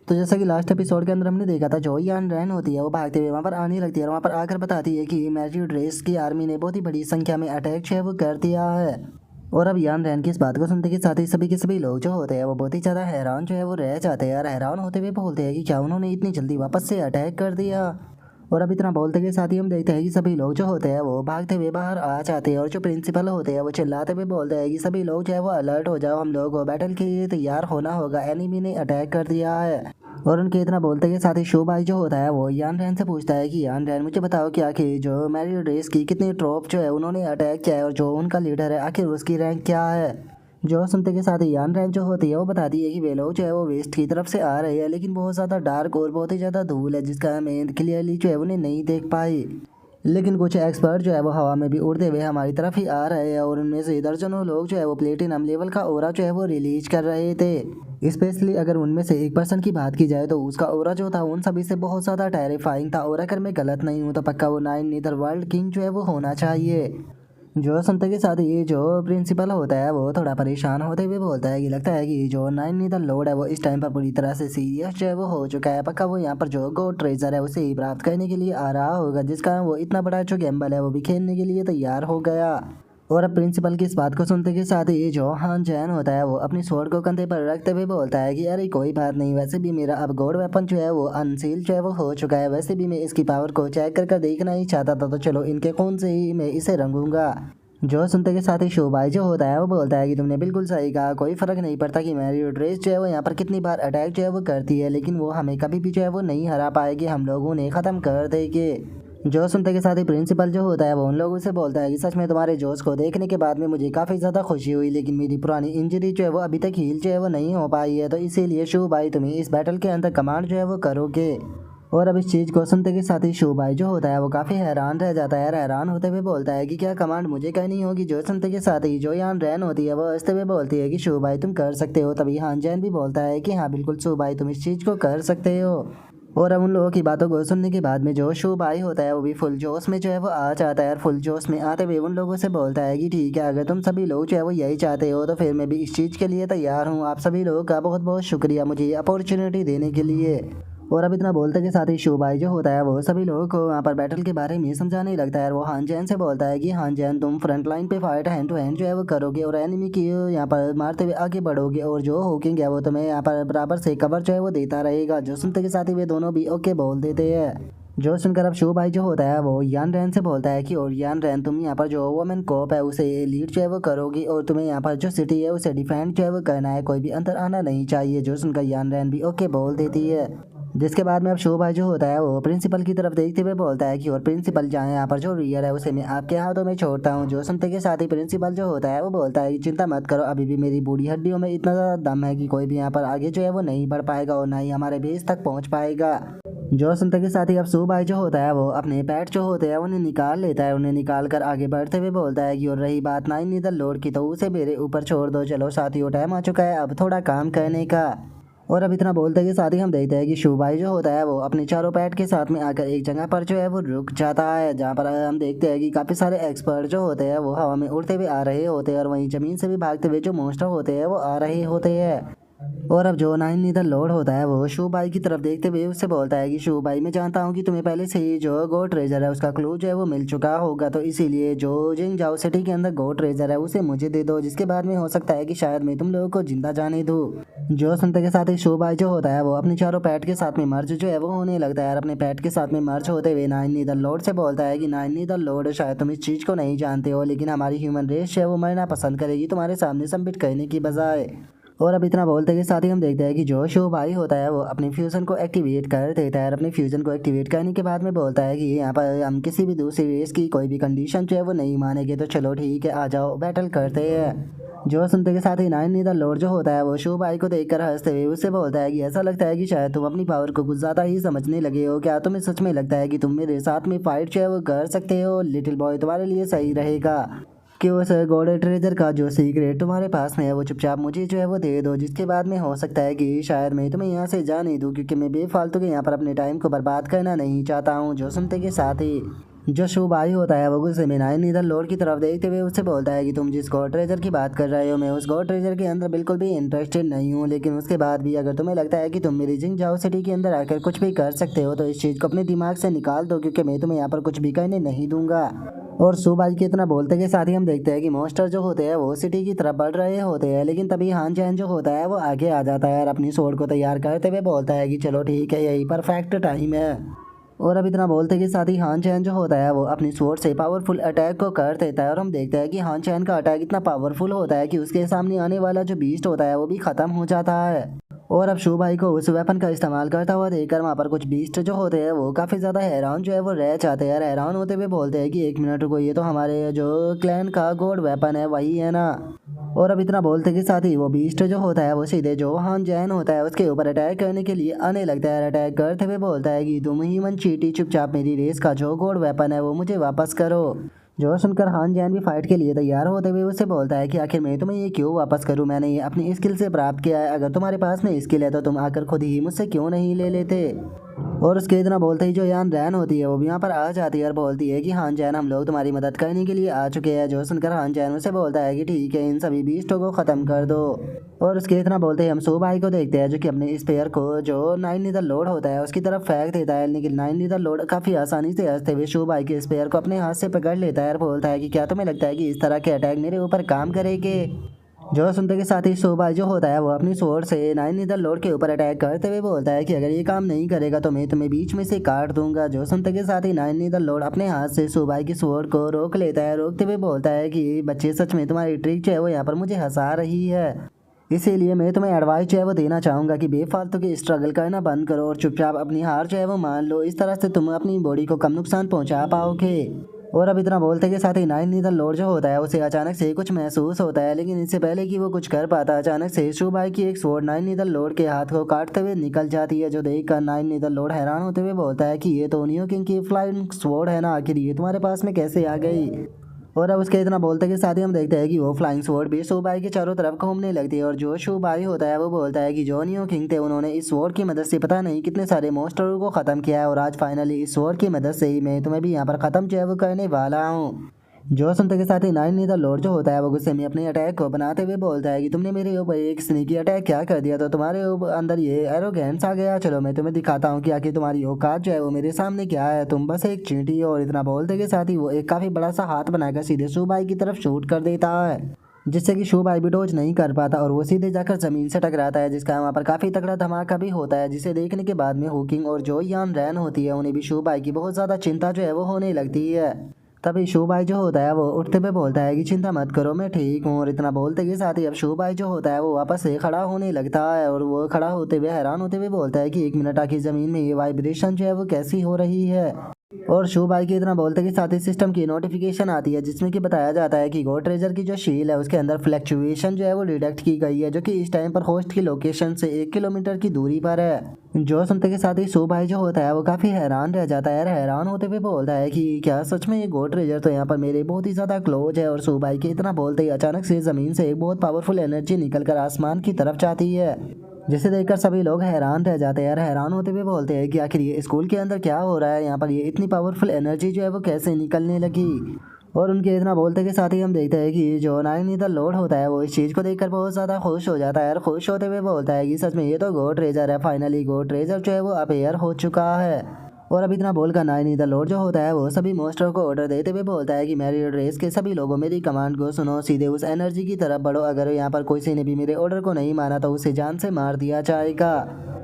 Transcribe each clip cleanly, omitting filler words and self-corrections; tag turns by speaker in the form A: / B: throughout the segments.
A: तो जैसा कि लास्ट एपिसोड के अंदर हमने देखा था, जो यान रैन होती है वो भागते हुए वहाँ पर आने लगती है और वहाँ पर आकर बताती है कि मैरिड रेस की आर्मी ने बहुत ही बड़ी संख्या में अटैक जो है वो कर दिया है। और अब यान रैन की इस बात को सुनते के साथ ही सभी के सभी लोग जो होते हैं वो बहुत ही ज़्यादा हैरान जो है वो रह जाते हैं और हैरान होते हुए बोलते हैं कि क्या उन्होंने इतनी जल्दी वापस से अटैक कर दिया। और अब इतना बोलते के साथ ही हम देखते हैं कि सभी लोग जो होते हैं वो भागते हुए बाहर आ जाते हैं और जो प्रिंसिपल होते हैं वो चिल्लाते हुए बोलते हैं कि सभी लोग जो है वो अलर्ट हो जाओ, हम लोग को बैटल के लिए तैयार होना होगा, एनिमी ने अटैक कर दिया है। और उनके इतना बोलते के साथ ही शो भाई जो होता है वो यान रैन से पूछता है कि यान रैन मुझे बताओ कि आखिर जो मैरिड रेस की कितनी ट्रॉप जो है उन्होंने अटैक किया है और जो उनका लीडर है आखिर उसकी रैंक क्या है। जो सुनते के साथ ही यान रैन जो होती है वो बताती है कि वे लोग जो है वो वेस्ट की तरफ से आ रहे हैं, लेकिन बहुत ज़्यादा डार्क और बहुत ही ज़्यादा धूल है जिसका हमें क्लियरली जो है उन्हें नहीं देख पाई। लेकिन कुछ एक्सपर्ट जो है वो हवा में भी उड़ते हुए हमारी तरफ ही आ रहे हैं और उनमें से दर्जनों लोग जो है वो प्लेटिनम लेवल का ओरा जो है वो रिलीज कर रहे थे। स्पेशली अगर उनमें से एक पर्सन की बात की जाए तो उसका ओरा जो था उन सभी से बहुत ज़्यादा टेरिफाइंग था और अगर मैं गलत नहीं हूँ तो पक्का वो नाइन नीदर वर्ल्ड किंग जो है वो होना चाहिए। जो सुनते के साथ ही जो प्रिंसिपल होता है वो थोड़ा परेशान होते हुए बोलता है कि लगता है कि जो नाइन नीदर लॉर्ड है वो इस टाइम पर पूरी तरह से सीरियस जो है वो हो चुका है, पक्का वो यहाँ पर जो गोल्ड ट्रेजर है उसे ही प्राप्त करने के लिए आ रहा होगा, जिसका वो इतना बड़ा जो गैम्बल है वो भी खेलने के लिए तैयार हो गया। और अब प्रिंसिपल की इस बात को सुनते के साथ ही जो हान जैन होता है वो अपनी स्वॉर्ड को कंधे पर रखते हुए बोलता है कि अरे कोई बात नहीं, वैसे भी मेरा अब गॉड वेपन जो है वो अनसील जो है वो हो चुका है, वैसे भी मैं इसकी पावर को चेक कर देखना ही चाहता था, तो चलो इनके खून से ही मैं इसे रंगूंगा। जो सुनते के साथ ही शोभाई जो होता है वो बोलता है कि तुमने बिल्कुल सही कहा, कोई फर्क नहीं पड़ता कि मैरी ड्रेस जो है वो यहाँ पर कितनी बार अटैक जो है वो करती है, लेकिन वो हमें कभी भी जो है वो नहीं हरा पाएगी, हम लोगों ने ख़त्म कर देंगे। जो सुनते के साथ ही प्रिंसिपल जो होता है वो उन लोगों से बोलता है कि सच में तुम्हारे जोश को देखने के बाद में मुझे काफ़ी ज़्यादा खुशी हुई, लेकिन मेरी पुरानी इंजरी जो है वो अभी तक हील जो है वो नहीं हो पाई है, तो इसीलिए शो भाई तुम्हें इस बैटल के अंदर कमांड जो है वो करोगे। और अब इस चीज़ को सुनते के साथ ही शो भाई जो होता है वो काफ़ी हैरान रह जाता है और हैरान होते हुए बोलता है कि क्या कमांड मुझे कहनी होगी। जो सुनते के साथ ही जो यान रैन होती है वो हंसते हुए बोलती है कि शो भाई तुम कर सकते हो। तभी हान जैन भी बोलता है कि हाँ बिल्कुल शो भाई तुम इस चीज़ को कर सकते हो। और अब उन लोगों की बातों को सुनने के बाद में जो शो भाई होता है वो भी फुल जोश में जो है वो आ जाता है और फुल जोश में आते हुए उन लोगों से बोलता है कि ठीक है, अगर तुम सभी लोग जो है वो यही चाहते हो तो फिर मैं भी इस चीज़ के लिए तैयार हूँ। आप सभी लोगों का बहुत बहुत शुक्रिया मुझे ये अपॉर्चुनिटी देने के लिए। और अब इतना बोलते के साथ ही शो भाई जो होता है वो सभी लोगों को वहाँ पर बैटल के बारे में समझाने लगता है और वो हान जैन से बोलता है कि हान जैन तुम फ्रंट लाइन पे फाइट हैंड टू हैंड जो है वो करोगे और एनिमी की यहाँ पर मारते हुए आगे बढ़ोगे और जो होकिंग है वो तुम्हें यहाँ पर बराबर से कवर जो है वो देता रहेगा। जो सुनते के साथ ही वे दोनों भी ओके बोल देते हैं। जो सुनकर अब शो भाई जो होता है वो यान रैन से बोलता है कि और यान रैन तुम यहाँ पर जो वोमेन कोप है उसे लीड जो है वो करोगी और तुम्हें यहाँ पर जो सिटी है उसे डिफेंड जो है वो करना है, कोई भी अंदर आना नहीं चाहिए। जो सुनकर यान रैन भी ओके बोल देती है। जिसके बाद में अब शो भाई जो होता है वो प्रिंसिपल की तरफ देखते हुए बोलता है कि और प्रिंसिपल जाए यहाँ पर जो रियर है उसे मैं आपके हाथों में छोड़ता हूँ। जो सुनते के साथ ही प्रिंसिपल जो होता है वो बोलता है कि चिंता मत करो, अभी भी मेरी बूढ़ी हड्डियों में इतना ज़्यादा दम है कि कोई भी यहाँ पर आगे जो है वो नहीं बढ़ पाएगा और ना ही हमारे बेस तक पहुँच पाएगा। जो सुनते के साथ ही अब शो भाई जो होता है वो अपने पैट जो होते हैं उन्हें निकाल लेता है, उन्हें निकाल कर आगे बढ़ते हुए बोलता है कि और रही बात नाइन नीदर लॉर्ड की तो उसे मेरे ऊपर छोड़ दो। चलो साथियों टाइम आ चुका है अब थोड़ा काम करने का। और अब इतना बोलते के साथ ही हम देखते हैं कि शो भाई जो होता है वो अपने चारों पैट के साथ में आकर एक जगह पर जो है वो रुक जाता है, जहाँ पर हम देखते हैं कि काफ़ी सारे एक्सपर्ट जो होते हैं वो हवा में उड़ते हुए आ रहे होते हैं और वहीं ज़मीन से भी भागते हुए जो मॉन्स्टर होते हैं वो आ रहे होते हैं। और अब जो नाइन नीदर लॉर्ड होता है वो शू भाई की तरफ देखते हुए उससे बोलता है कि शू भाई मैं जानता हूँ कि तुम्हें पहले से ही जो गोल्ड ट्रेजर है उसका क्लू जो है वो मिल चुका होगा, तो इसीलिए जो जिंग जाओ सिटी के अंदर गोल्ड ट्रेजर है उसे मुझे दे दो, जिसके बाद में हो सकता है कि शायद मैं तुम लोगों को जिंदा जाने दूँ। जो सुनते के साथ ही शू भाई जो होता है वो अपने चारों पैट के साथ में मर्ज जो है वो होने लगता है और अपने पैट के साथ में मर्ज होते हुए नाइन नीदर लॉर्ड से बोलता है कि नाइन नीदर लॉर्ड शायद तुम इस चीज़ को नहीं जानते हो, लेकिन हमारी ह्यूमन रेस है वो मरना पसंद करेगी तुम्हारे सामने सबमिट करने की बजाय। और अब इतना बोलते के साथ ही हम देखते हैं कि जो शो भाई होता है वो अपनी फ्यूज़न को एक्टिवेट कर देता है और अपनी फ्यूज़न को एक्टिवेट करने के बाद में बोलता है कि यहाँ पर हम किसी भी दूसरी रेस की कोई भी कंडीशन जो है वो नहीं मानेंगे, तो चलो ठीक है आ जाओ बैटल करते हैं। जो सुनते के साथ ही नाइन नीदर लॉर्ड जो होता है वो शो भाई को देखकर हंसते हुए उससे बोलता है कि ऐसा लगता है कि शायद तुम अपनी पावर को कुछ ज़्यादा ही समझने लगे हो, क्या तुम्हें सच में लगता है कि तुम मेरे साथ में फाइट जो है वो कर सकते हो? लिटिल बॉय तुम्हारे लिए सही रहेगा कि उस गोल्ड ट्रेजर का जो सीक्रेट तुम्हारे पास में है वो चुपचाप मुझे जो है वो दे दो, जिसके बाद में हो सकता है कि शायद मैं तुम्हें यहाँ से जा नहीं दूँ, क्योंकि मैं बेफालतू के यहाँ पर अपने टाइम को बर्बाद करना नहीं चाहता हूँ। जो सुनते के साथ ही जो शू भाई होता है वो गुस्से में नाइन नीदर लॉर्ड की तरफ देखते हुए उससे बोलता है कि तुम जिस गॉड ट्रेजर की बात कर रहे हो मैं उस गॉड ट्रेजर के अंदर बिल्कुल भी इंटरेस्टेड नहीं हूँ, लेकिन उसके बाद भी अगर तुम्हें लगता है कि तुम मेरी जिंग जाओ सिटी के अंदर आकर कुछ भी कर सकते हो तो इस चीज़ को अपने दिमाग से निकाल दो, क्योंकि मैं तुम्हें यहाँ पर कुछ भी करने नहीं दूंगा। और सुबाज के इतना बोलते के साथ ही हम देखते हैं कि मॉन्स्टर जो होते हैं वो सिटी की तरफ बढ़ रहे होते हैं, लेकिन तभी हान चैन जो होता है वो आगे आ जाता है और अपनी सोर्ड को तैयार करते हुए बोलता है कि चलो ठीक है यही परफेक्ट टाइम है। और अब इतना बोलते के साथ ही हान चैन जो होता है वो अपनी स्वॉर्ड से पावरफुल अटैक को कर देता है और हम देखते हैं कि हान चैन का अटैक इतना पावरफुल होता है कि उसके सामने आने वाला जो बीस्ट होता है वो भी खत्म हो जाता है। और अब शू भाई को उस वेपन का इस्तेमाल करता हुआ देखकर वहाँ पर कुछ बीस्ट जो होते हैं वो काफ़ी ज़्यादा हैरान जो है वो रह जाते हैं। हैरान होते हुए बोलते हैं कि एक मिनट रुको, ये तो हमारे जो क्लैन का गॉड वेपन है वही है ना। और अब इतना बोलते के साथ ही वो बीस्ट जो होता है वो सीधे जो हान जैन होता है उसके ऊपर अटैक करने के लिए आने लगता है। अटैक करते हुए बोलता है कि तुम ही मन चीटी, चुपचाप मेरी रेस का जो गॉड वेपन है वो मुझे वापस करो। जो सुनकर हान जैन भी फाइट के लिए तैयार होते हुए उससे बोलता है कि आखिर मैं तुम्हें ये क्यों वापस करूं, मैंने ये अपनी स्किल से प्राप्त किया है, अगर तुम्हारे पास में स्किल है तो तुम आकर खुद ही मुझसे क्यों नहीं ले लेते। और उसके इतना बोलते ही जो यान रैन होती है वो भी यहाँ पर आ जाती है और बोलती है कि हान जैन हम लोग तुम्हारी मदद करने के लिए आ चुके हैं। जो सुनकर हान जैन उसे बोलता है कि ठीक है इन सभी बीस्टों को ख़त्म कर दो। और उसके इतना बोलते ही हम सो भाई को देखते हैं जो कि अपने स्पेयर को जो नाइन नीदर लोड होता है उसकी तरफ फेंक देता है, लेकिन नाइन नीदर लोड काफ़ी आसानी से हंसते हुए शो भाई के स्पेयर को अपने हाथ से पकड़ लेता है और बोलता है कि क्या तुम्हें लगता है कि इस तरह के अटैक मेरे ऊपर काम करेंगे। जो सुनते के साथ ही शोभा जो होता है वो अपनी स्वॉर्ड से नाइन नीदर लॉर्ड के ऊपर अटैक करते हुए बोलता है कि अगर ये काम नहीं करेगा तो मैं तुम्हें बीच में से काट दूंगा। जो सुनते के साथ ही नाइन नीदर लॉर्ड अपने हाथ से शोभा की स्वॉर्ड को रोक लेता है। रोकते हुए बोलता है कि बच्चे सच में तुम्हारी ट्रिक जो है वो यहाँ पर मुझे हंसा रही है, इसीलिए मैं तुम्हें एडवाइस जो है वो देना चाहूँगा कि बेफालतू की स्ट्रगल करना बंद करो और चुपचाप अपनी हार जो है वो मान लो। इस तरह से तुम अपनी बॉडी को कम नुकसान पहुँचा पाओगे। और अब इतना बोलते के साथ ही नाइन नीदर लॉर्ड जो होता है उसे अचानक से कुछ महसूस होता है, लेकिन इससे पहले कि वो कुछ कर पाता अचानक से शू भाई की एक स्वॉर्ड नाइन नीदर लॉर्ड के हाथ को काटते हुए निकल जाती है। जो देखकर नाइन नीदर लॉर्ड हैरान होते हुए बोलता है कि ये तो नियो किंग की फ्लाइंग स्वॉर्ड है ना, आखिर ये तुम्हारे पास में कैसे आ गई। और अब उसके इतना बोलते के साथ ही हम देखते हैं कि वो फ्लाइंग स्वॉर्ड भी शू भाई के चारों तरफ घूमने लगती है। और जो शू भाई होता है वो बोलता है कि जो नियो किंग थे उन्होंने इस स्वॉर्ड की मदद से पता नहीं कितने सारे मॉन्स्टरों को ख़त्म किया है, और आज फाइनली इस स्वॉर्ड की मदद से ही मैं तुम्हें भी यहाँ पर ख़त्म जो है वो करने वाला हूँ। जो सुनते के साथ ही नाइन नीदर लॉर्ड जो होता है वो गुस्से में अपने अटैक को बनाते हुए बोलता है कि तुमने मेरे ऊपर एक स्नीकी अटैक क्या कर दिया, तो तुम्हारे ऊपर अंदर ये एरोगेंस आ गया। चलो मैं तुम्हें दिखाता हूँ कि आखिर तुम्हारी औकात जो है वो मेरे सामने क्या है, तुम बस एक चींटी हो। और इतना बोलते के साथ ही वो एक काफ़ी बड़ा सा हाथ बनाकर सीधे शू भाई की तरफ शूट कर देता है, जिससे कि शू भाई भी डोज नहीं कर पाता और वो सीधे जाकर ज़मीन से टकराता है, जिसका वहाँ पर काफ़ी तगड़ा धमाका भी होता है, जिसे देखने के बाद में हुकिंग और जो यान रैन होती है उन्हें भी शू भाई की बहुत ज़्यादा चिंता जो है वो होने लगती है। तभी शू भाई जो होता है वो उठते पे बोलता है कि चिंता मत करो मैं ठीक हूँ। और इतना बोलते के साथ ही अब शू भाई जो होता है वो वापस से खड़ा होने लगता है और वो खड़ा होते हुए हैरान होते हुए बोलता है कि एक मिनट आखिर ज़मीन में ये वाइब्रेशन जो है वो कैसी हो रही है। और शू भाई के इतना बोलते के साथ ही सिस्टम की नोटिफिकेशन आती है जिसमें कि बताया जाता है कि गॉड ट्रेजर की जो शील है उसके अंदर फ्लैक्चुएशन जो है वो डिटेक्ट की गई है, जो कि इस टाइम पर होस्ट की लोकेशन से 1 किलोमीटर की दूरी पर है। जो सुनते के साथ ही शू भाई जो होता है वो काफ़ी हैरान रह जाता है। हैरान होते हुए बोलता है कि क्या सच में ये गॉड ट्रेजर तो यहाँ पर मेरे बहुत ही ज़्यादा क्लोज है। और शू भाई के इतना बोलते ही अचानक से ज़मीन से एक बहुत पावरफुल एनर्जी निकल कर आसमान की तरफ जाती है, जिसे देखकर सभी लोग हैरान रह जाते हैं। हैरान होते हुए बोलते हैं कि आखिर ये स्कूल के अंदर क्या हो रहा है, यहाँ पर ये इतनी पावरफुल एनर्जी जो है वो कैसे निकलने लगी। और उनके इतना बोलते के साथ ही हम देखते हैं कि जो नाइन नीदर लॉर्ड होता है वो इस चीज़ को देखकर बहुत ज़्यादा खुश हो जाता है और खुश होते हुए बोलता है कि सच में ये तो गॉड ट्रेजर है, फाइनली गॉड ट्रेजर जो है वो अपेयर हो चुका है। और अब इतना बोलकर नाइन नीदर लॉर्ड जो होता है वो सभी मॉन्स्टर को ऑर्डर देते हुए बोलता है कि मेरी रेस के सभी लोगों मेरी कमांड को सुनो, सीधे उस एनर्जी की तरफ बढ़ो, अगर यहाँ पर कोई ने भी मेरे ऑर्डर को नहीं माना तो उसे जान से मार दिया जाएगा।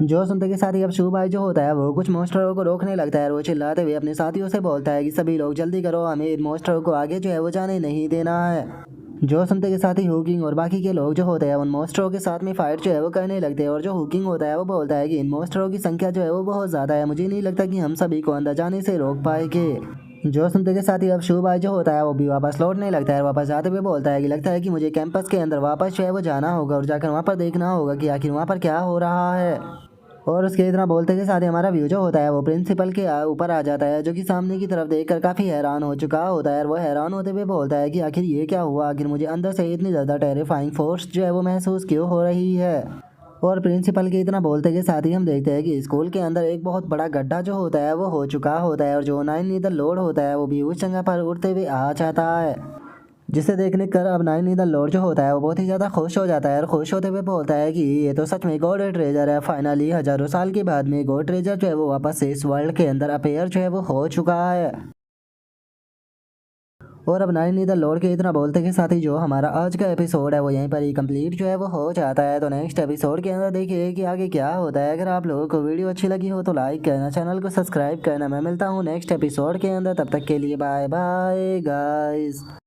A: जो सुनते के साथ ही अब शू भाई जो होता है वो कुछ मॉन्स्टरों को रोकने लगता है और वो चिल्लाते हुए अपने साथियों से बोलता है कि सभी लोग जल्दी करो, हमें इन मॉन्स्टरों को आगे जो है वो जाने नहीं देना है। जो सुनते के साथ ही हुकिंग और बाकी के लोग जो होते हैं उन मॉन्स्टरों के साथ में फाइट जो है वो करने लगते हैं। और जो हुकिंग होता है वो बोलता है कि इन मॉन्स्टरों की संख्या जो है वो बहुत ज़्यादा है, मुझे नहीं लगता कि हम सभी को अंदर जाने से रोक पाएंगे। जो सुनते के साथ ही अब शू भाई जो होता है वो भी वापस लौटने लगता है। वापस जाते हुए बोलता है कि लगता है कि मुझे कैंपस के अंदर वापस जो है वो जाना होगा और जाकर वहाँ पर देखना होगा कि आखिर वहाँ पर क्या हो रहा है। और उसके इतना बोलते के साथ ही हमारा व्यू जो होता है वो प्रिंसिपल के ऊपर आ जाता है, जो कि सामने की तरफ देखकर काफ़ी हैरान हो चुका होता है। और वो हैरान होते हुए बोलता है कि आखिर ये क्या हुआ, आखिर मुझे अंदर से इतनी ज़्यादा टेरिफाइंग फोर्स जो है वो महसूस क्यों हो रही है। और प्रिंसिपल के इतना बोलते के साथ ही हम देखते हैं कि स्कूल के अंदर एक बहुत बड़ा गड्ढा जो होता है वो हो चुका होता है और जो नाइन नीदर लॉर्ड होता है वो भी उस जगह पर उड़ते हुए आ जाता है, जिसे देखने कर अब नाइन नीदर लॉर्ड जो होता है वो बहुत ही ज़्यादा खुश हो जाता है और खुश होते हुए बोलता है कि ये तो सच में गॉड ट्रेजर है। फाइनली हजारों साल के बाद में गॉड ट्रेजर जो है वो वापस से इस वर्ल्ड के अंदर अपेयर जो है वो हो चुका है। और अब नाइन नीदर लॉर्ड के इतना बोलते के साथ ही जो हमारा आज का एपिसोड है वो यहीं पर ही कंप्लीट जो है वो हो जाता है। तो नेक्स्ट एपिसोड के अंदर देखिए कि आगे क्या होता है। अगर आप लोगों को वीडियो अच्छी लगी हो तो लाइक करना, चैनल को सब्सक्राइब करना। मैं मिलता हूँ नेक्स्ट एपिसोड के अंदर, तब तक के लिए बाय बाय गाइस।